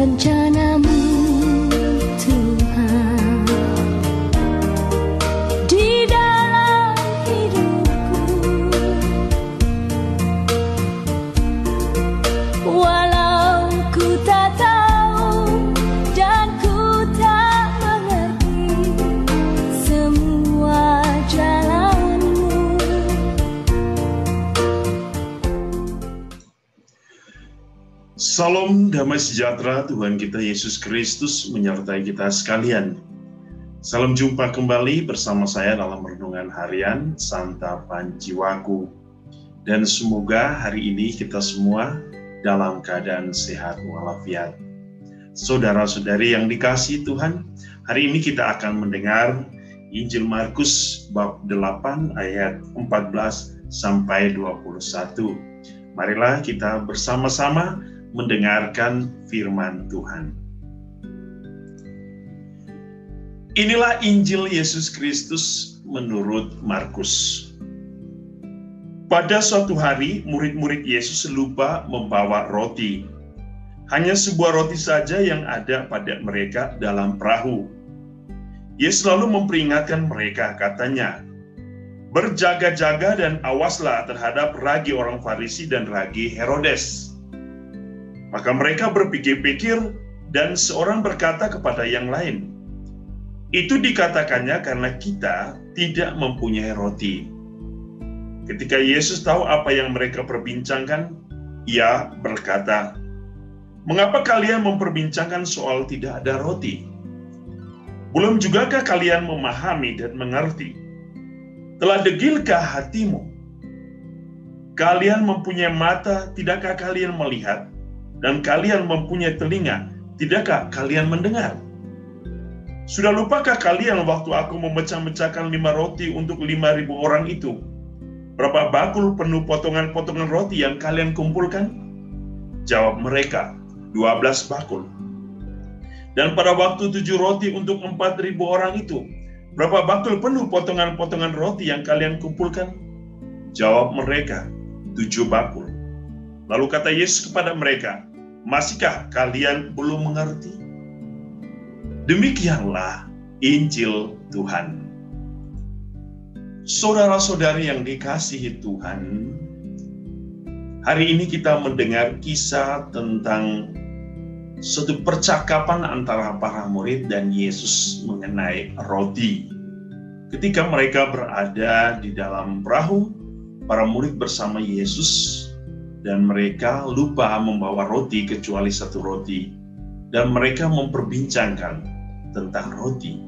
rencanamu, Tuhan, di dalam hidupku. Walau ku tak tahu dan ku tak mengerti semua jalanmu. Salam damai sejahtera Tuhan kita Yesus Kristus menyertai kita sekalian. Salam jumpa kembali bersama saya dalam renungan harian Santapan Jiwaku. Dan semoga hari ini kita semua dalam keadaan sehat walafiat. Saudara-saudari yang dikasihi Tuhan, hari ini kita akan mendengar Injil Markus bab 8 ayat 14 sampai 21. Marilah kita bersama-sama mendengarkan firman Tuhan. Inilah Injil Yesus Kristus menurut Markus. Pada suatu hari, murid-murid Yesus lupa membawa roti. Hanya sebuah roti saja yang ada pada mereka dalam perahu. Yesus lalu memperingatkan mereka, katanya, "Berjaga-jaga dan awaslah terhadap ragi orang Farisi dan ragi Herodes." Maka mereka berpikir-pikir dan seorang berkata kepada yang lain, "Itu dikatakannya karena kita tidak mempunyai roti." Ketika Yesus tahu apa yang mereka perbincangkan, Ia berkata, "Mengapa kalian memperbincangkan soal tidak ada roti? Belum jugakah kalian memahami dan mengerti? Telah degilkah hatimu? Kalian mempunyai mata, tidakkah kalian melihat? Dan kalian mempunyai telinga, tidakkah kalian mendengar? Sudah lupakah kalian waktu aku memecah-mecahkan 5 roti untuk 5.000 orang itu? Berapa bakul penuh potongan-potongan roti yang kalian kumpulkan?" Jawab mereka, 12 bakul. "Dan pada waktu 7 roti untuk 4.000 orang itu, berapa bakul penuh potongan-potongan roti yang kalian kumpulkan?" Jawab mereka, 7 bakul. Lalu kata Yesus kepada mereka, "Masihkah kalian belum mengerti?" Demikianlah Injil Tuhan. Saudara-saudari yang dikasihi Tuhan, hari ini kita mendengar kisah tentang suatu percakapan antara para murid dan Yesus mengenai roti. Ketika mereka berada di dalam perahu, para murid bersama Yesus, dan mereka lupa membawa roti kecuali 1 roti. Dan mereka memperbincangkan tentang roti.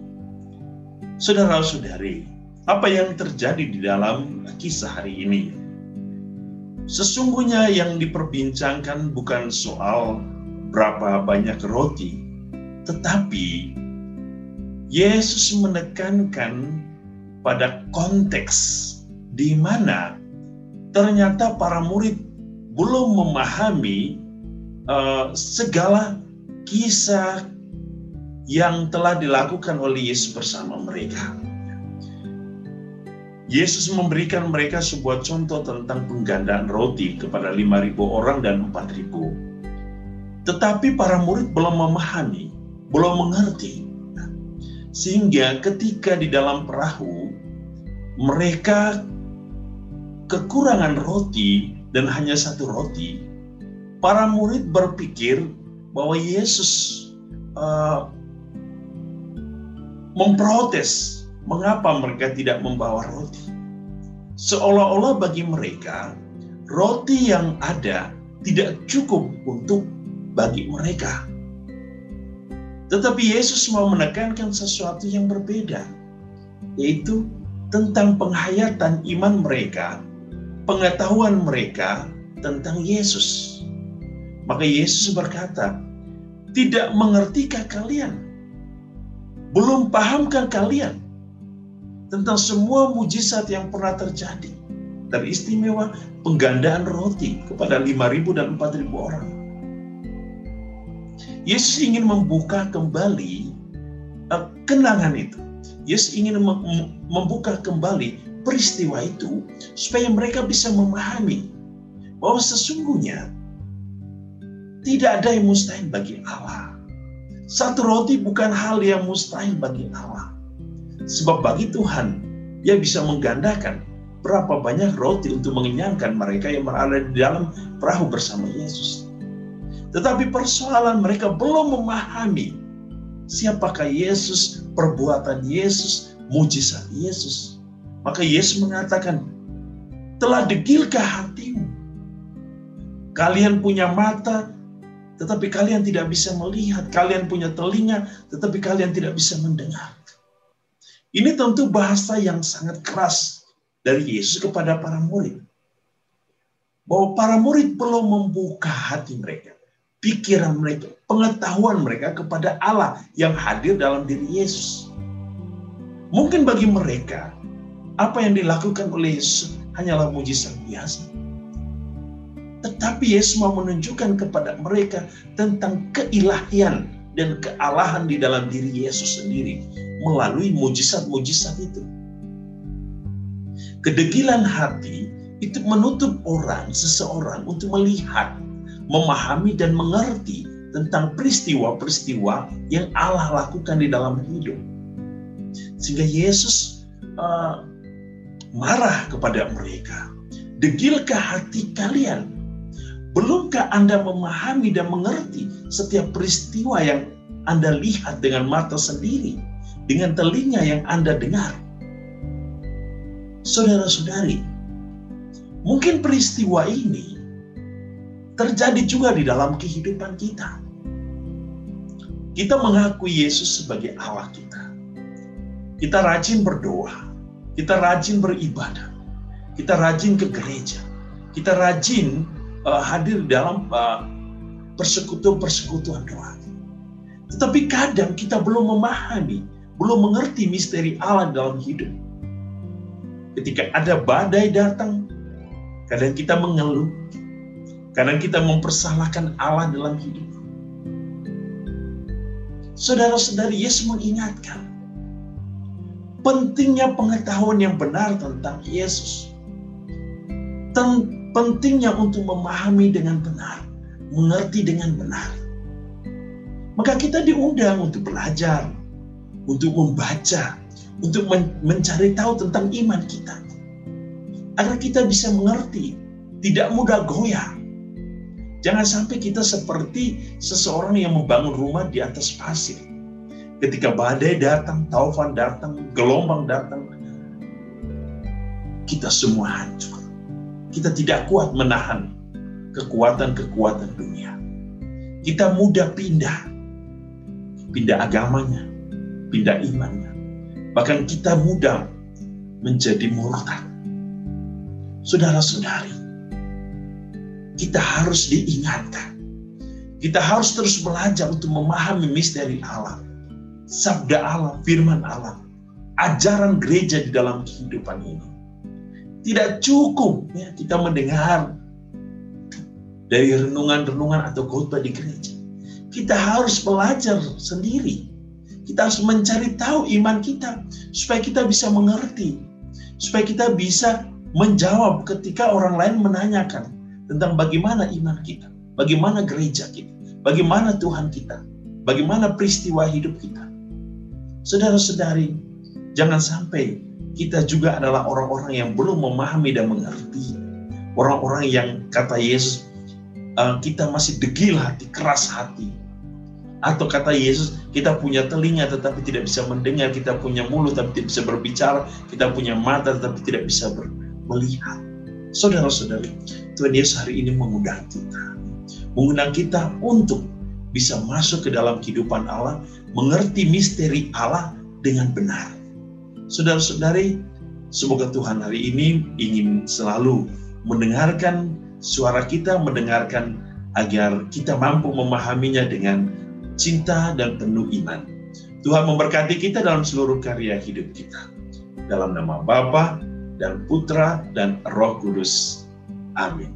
Saudara-saudari, apa yang terjadi di dalam kisah hari ini? Sesungguhnya yang diperbincangkan bukan soal berapa banyak roti, tetapi Yesus menekankan pada konteks di mana ternyata para murid belum memahami segala kisah yang telah dilakukan oleh Yesus bersama mereka. Yesus memberikan mereka sebuah contoh tentang penggandaan roti kepada 5.000 orang dan 4.000. Tetapi para murid belum memahami, belum mengerti. Sehingga ketika di dalam perahu, mereka kekurangan roti dan hanya 1 roti, para murid berpikir bahwa Yesus memprotes mengapa mereka tidak membawa roti. Seolah-olah bagi mereka, roti yang ada tidak cukup untuk bagi mereka. Tetapi Yesus mau menekankan sesuatu yang berbeda, yaitu tentang penghayatan iman mereka, pengetahuan mereka tentang Yesus. Maka Yesus berkata, "Tidak mengertikah kalian? Belum pahamkah kalian tentang semua mujizat yang pernah terjadi? Teristimewa penggandaan roti kepada 5.000 dan 4.000 orang." Yesus ingin membuka kembali kenangan itu. Yesus ingin membuka kembali peristiwa itu supaya mereka bisa memahami bahwa sesungguhnya Tidak ada yang mustahil bagi Allah. Satu roti bukan hal yang mustahil bagi Allah. Sebab bagi Tuhan, Dia bisa menggandakan berapa banyak roti untuk mengenyangkan mereka yang berada di dalam perahu bersama Yesus. Tetapi persoalan mereka belum memahami siapakah Yesus, perbuatan Yesus, mujizat Yesus. Maka Yesus mengatakan, telah degilkah hatimu? Kalian punya mata, tetapi kalian tidak bisa melihat. Kalian punya telinga, tetapi kalian tidak bisa mendengar. Ini tentu bahasa yang sangat keras dari Yesus kepada para murid. Bahwa para murid belum membuka hati mereka, pikiran mereka, pengetahuan mereka kepada Allah yang hadir dalam diri Yesus. Mungkin bagi mereka, apa yang dilakukan oleh Yesus hanyalah mujizat biasa. Tetapi Yesus mau menunjukkan kepada mereka tentang keilahian dan kealahan di dalam diri Yesus sendiri melalui mujizat-mujizat itu. Kedegilan hati itu menutup seseorang untuk melihat, memahami dan mengerti tentang peristiwa-peristiwa yang Allah lakukan di dalam hidup. Sehingga Yesus marah kepada mereka. Degilkah hati kalian? Belumkah Anda memahami dan mengerti setiap peristiwa yang Anda lihat dengan mata sendiri, dengan telinga yang Anda dengar? Saudara-saudari, mungkin peristiwa ini terjadi juga di dalam kehidupan kita. Kita mengakui Yesus sebagai Allah kita. Kita rajin berdoa, kita rajin beribadah, kita rajin ke gereja, kita rajin hadir dalam persekutuan doa. Tetapi kadang kita belum memahami, belum mengerti misteri Allah dalam hidup. Ketika ada badai datang, kadang kita mengeluh, kadang kita mempersalahkan Allah dalam hidup. Saudara-saudari, Yesus mengingatkan pentingnya pengetahuan yang benar tentang Yesus. Pentingnya untuk memahami dengan benar, mengerti dengan benar. Maka kita diundang untuk belajar, untuk membaca, untuk mencari tahu tentang iman kita. Agar kita bisa mengerti, tidak mudah goyah. Jangan sampai kita seperti seseorang yang membangun rumah di atas pasir. Ketika badai datang, taufan datang, gelombang datang, kita semua hancur. Kita tidak kuat menahan kekuatan-kekuatan dunia. Kita mudah pindah agamanya, pindah imannya. Bahkan kita mudah menjadi murtad. Saudara-saudari, kita harus diingatkan. Kita harus terus belajar untuk memahami misteri Allah, sabda Allah, firman Allah, ajaran gereja di dalam kehidupan ini. Tidak cukup ya, kita mendengar dari renungan-renungan atau khotbah di gereja. Kita harus belajar sendiri. Kita harus mencari tahu iman kita supaya kita bisa mengerti, supaya kita bisa menjawab ketika orang lain menanyakan tentang bagaimana iman kita, bagaimana gereja kita, bagaimana Tuhan kita, bagaimana peristiwa hidup kita. Saudara-saudari, jangan sampai kita juga adalah orang-orang yang belum memahami dan mengerti. Orang-orang yang kata Yesus, kita masih degil hati, keras hati. Atau kata Yesus, kita punya telinga tetapi tidak bisa mendengar, kita punya mulut tapi tidak bisa berbicara, kita punya mata tetapi tidak bisa melihat. Saudara-saudari, Tuhan Yesus hari ini mengundang kita untuk bisa masuk ke dalam kehidupan Allah, mengerti misteri Allah dengan benar. Saudara-saudari, semoga Tuhan hari ini ingin selalu mendengarkan suara kita, mendengarkan agar kita mampu memahaminya dengan cinta dan penuh iman. Tuhan memberkati kita dalam seluruh karya hidup kita. Dalam nama Bapa dan Putra dan Roh Kudus. Amin.